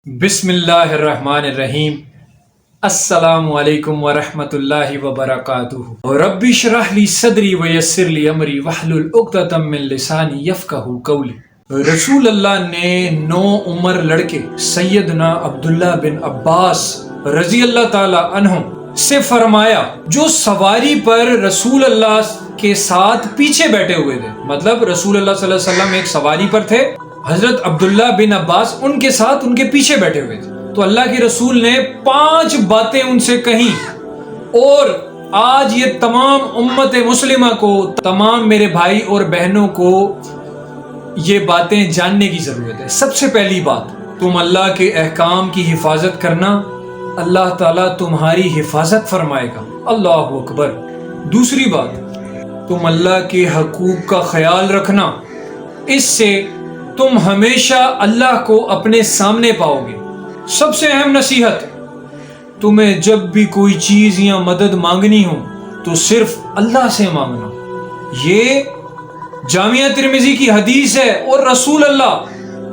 بسم اللہ الرحمن الرحیم۔ السلام علیکم ورحمۃ اللہ وبرکاتہ۔ رب اشرح لی صدری ویسر لی امری واحلل عقدۃ من لسانی یفقہوا قولی۔ رسول اللہ نے 9 عمر لڑکے سیدنا عبداللہ بن عباس رضی اللہ تعالی عنہ سے فرمایا، جو سواری پر رسول اللہ کے ساتھ پیچھے بیٹھے ہوئے تھے، مطلب رسول اللہ صلی اللہ علیہ وسلم ایک سواری پر تھے، حضرت عبداللہ بن عباس ان کے ساتھ ان کے پیچھے بیٹھے ہوئے تھے، تو اللہ کے رسول نے 5 باتیں ان سے کہیں، اور آج یہ تمام امت مسلمہ کو، تمام میرے بھائی اور بہنوں کو یہ باتیں جاننے کی ضرورت ہے۔ سب سے پہلی بات، تم اللہ کے احکام کی حفاظت کرنا، اللہ تعالیٰ تمہاری حفاظت فرمائے گا۔ اللہ اکبر۔ دوسری بات، تم اللہ کے حقوق کا خیال رکھنا، اس سے تم ہمیشہ اللہ کو اپنے سامنے پاؤ گے۔ سب سے اہم نصیحت، تمہیں جب بھی کوئی چیز یا مدد مانگنی ہو تو صرف اللہ سے مانگنا۔ یہ جامعہ ترمذی کی حدیث ہے، اور رسول اللہ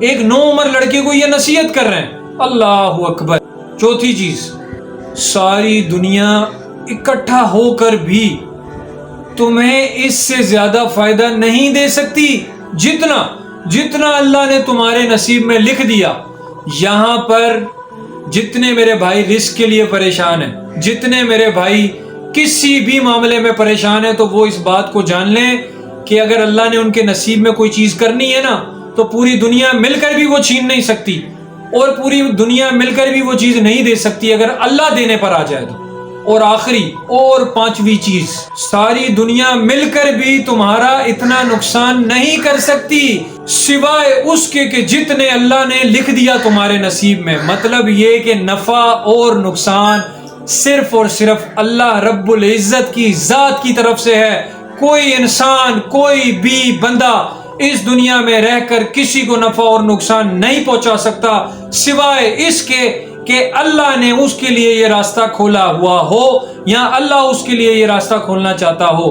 ایک 9 عمر لڑکے کو یہ نصیحت کر رہے ہیں۔ اللہ اکبر۔ چوتھی چیز، ساری دنیا اکٹھا ہو کر بھی تمہیں اس سے زیادہ فائدہ نہیں دے سکتی جتنا اللہ نے تمہارے نصیب میں لکھ دیا۔ یہاں پر جتنے میرے بھائی رزق کے لیے پریشان ہیں، جتنے میرے بھائی کسی بھی معاملے میں پریشان ہیں، تو وہ اس بات کو جان لیں کہ اگر اللہ نے ان کے نصیب میں کوئی چیز کرنی ہے نا، تو پوری دنیا مل کر بھی وہ چھین نہیں سکتی، اور پوری دنیا مل کر بھی وہ چیز نہیں دے سکتی اگر اللہ دینے پر آ جائے تو۔ اور آخری اور 5ویں چیز، ساری دنیا مل کر بھی تمہارا اتنا نقصان نہیں کر سکتی سوائے اس کے کہ جتنے اللہ نے لکھ دیا تمہارے نصیب میں۔ مطلب یہ کہ نفع اور نقصان صرف اور صرف اللہ رب العزت کی ذات کی طرف سے ہے۔ کوئی انسان، کوئی بھی بندہ اس دنیا میں رہ کر کسی کو نفع اور نقصان نہیں پہنچا سکتا سوائے اس کے کہ اللہ نے اس کے لیے یہ راستہ کھولا ہوا ہو، یا اللہ اس کے لیے یہ راستہ کھولنا چاہتا ہو۔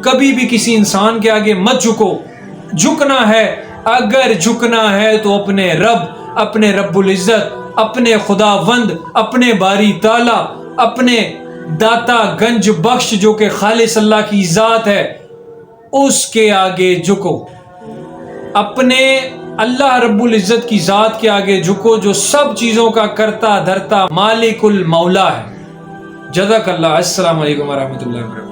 کبھی بھی کسی انسان کے آگے مت جھکو۔ جھکنا ہے، اگر جھکنا ہے تو اپنے رب العزت، اپنے خداوند، اپنے باری تعالیٰ، اپنے داتا گنج بخش جو کہ خالص اللہ کی ذات ہے، اس کے آگے جھکو۔ اپنے اللہ رب العزت کی ذات کے آگے جھکو، جو سب چیزوں کا کرتا دھرتا مالک المولا ہے۔ جزاک اللہ۔ السلام علیکم ورحمۃ اللہ وبرکاتہ۔